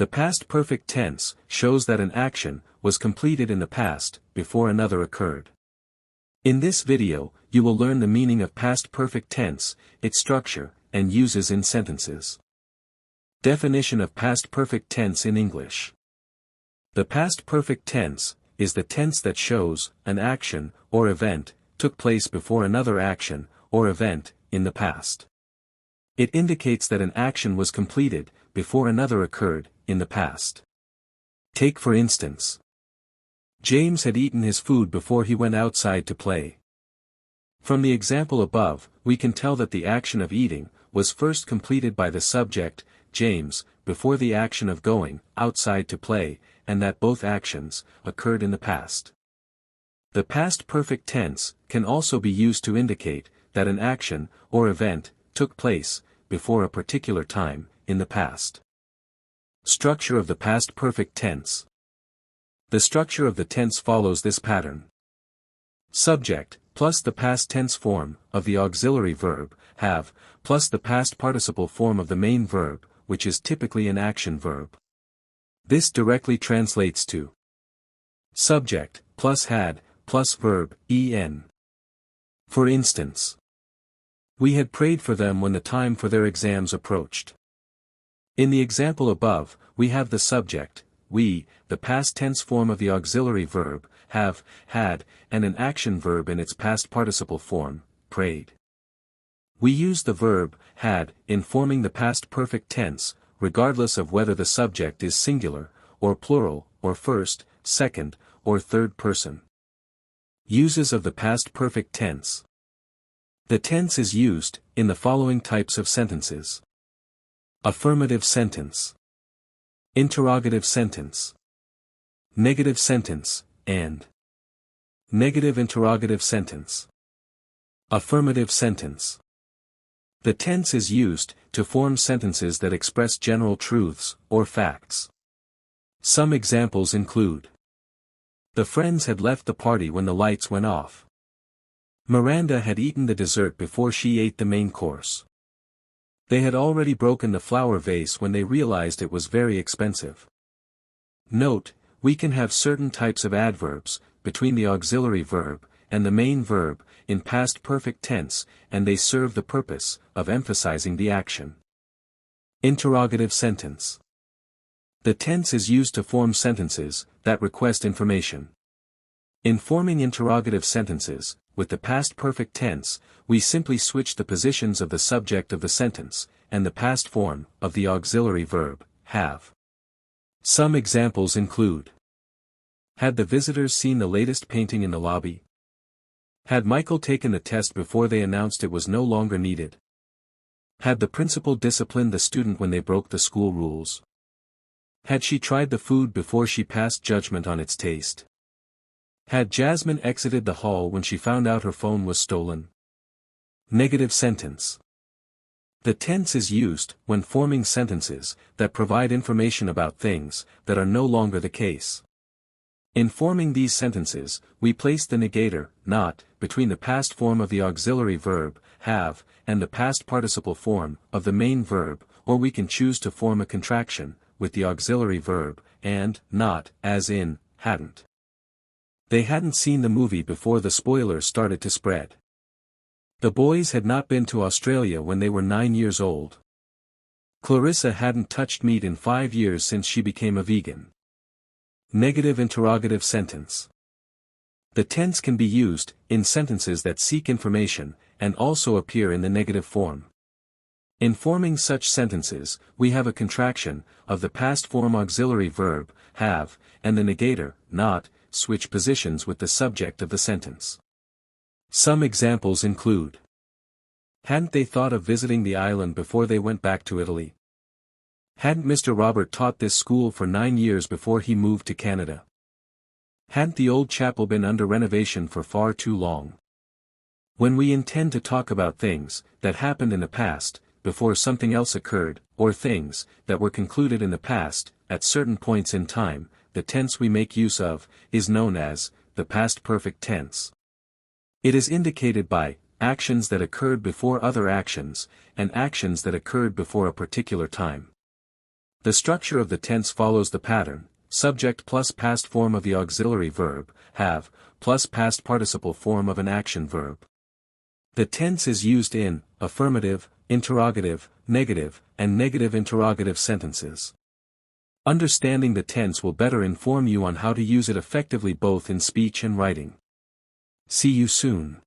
The past perfect tense shows that an action was completed in the past, before another occurred. In this video, you will learn the meaning of past perfect tense, its structure, and uses in sentences. Definition of past perfect tense in English. The past perfect tense is the tense that shows an action or event took place before another action or event in the past. It indicates that an action was completed before another occurred in the past. Take for instance, James had eaten his food before he went outside to play. From the example above, we can tell that the action of eating was first completed by the subject, James, before the action of going outside to play, and that both actions occurred in the past. The past perfect tense can also be used to indicate that an action or event took place before a particular time in the past. Structure of the past perfect tense. The structure of the tense follows this pattern. Subject, plus the past tense form of the auxiliary verb, have, plus the past participle form of the main verb, which is typically an action verb. This directly translates to subject, plus had, plus verb, en. For instance, we had prayed for them when the time for their exams approached. In the example above, we have the subject, we, the past tense form of the auxiliary verb, have, had, and an action verb in its past participle form, prayed. We use the verb, had, in forming the past perfect tense, regardless of whether the subject is singular, or plural, or first, second, or third person. Uses of the past perfect tense. The tense is used in the following types of sentences. Affirmative sentence, interrogative sentence, negative sentence, and negative interrogative sentence. Affirmative sentence. The tense is used to form sentences that express general truths or facts. Some examples include: the friends had left the party when the lights went off. Miranda had eaten the dessert before she ate the main course. They had already broken the flower vase when they realized it was very expensive. Note, we can have certain types of adverbs between the auxiliary verb and the main verb in past perfect tense, and they serve the purpose of emphasizing the action. Interrogative sentence. The tense is used to form sentences that request information. In forming interrogative sentences, with the past perfect tense, we simply switch the positions of the subject of the sentence, and the past form of the auxiliary verb, have. Some examples include: had the visitors seen the latest painting in the lobby? Had Michael taken the test before they announced it was no longer needed? Had the principal disciplined the student when they broke the school rules? Had she tried the food before she passed judgment on its taste? Had Jasmine exited the hall when she found out her phone was stolen? Negative sentence. The tense is used when forming sentences that provide information about things that are no longer the case. In forming these sentences, we place the negator, not, between the past form of the auxiliary verb, have, and the past participle form of the main verb, or we can choose to form a contraction with the auxiliary verb, and, not, as in, hadn't. They hadn't seen the movie before the spoilers started to spread. The boys had not been to Australia when they were 9 years old. Clarissa hadn't touched meat in 5 years since she became a vegan. Negative interrogative sentence. The tense can be used in sentences that seek information, and also appear in the negative form. In forming such sentences, we have a contraction of the past form auxiliary verb, have, and the negator, not, switch positions with the subject of the sentence. Some examples include: hadn't they thought of visiting the island before they went back to Italy? Hadn't Mr. Robert taught this school for 9 years before he moved to Canada? Hadn't the old chapel been under renovation for far too long? When we intend to talk about things that happened in the past, before something else occurred, or things that were concluded in the past, at certain points in time, the tense we make use of is known as the past perfect tense. It is indicated by actions that occurred before other actions, and actions that occurred before a particular time. The structure of the tense follows the pattern: subject plus past form of the auxiliary verb, have, plus past participle form of an action verb. The tense is used in affirmative, interrogative, negative, and negative interrogative sentences. Understanding the tense will better inform you on how to use it effectively both in speech and writing. See you soon.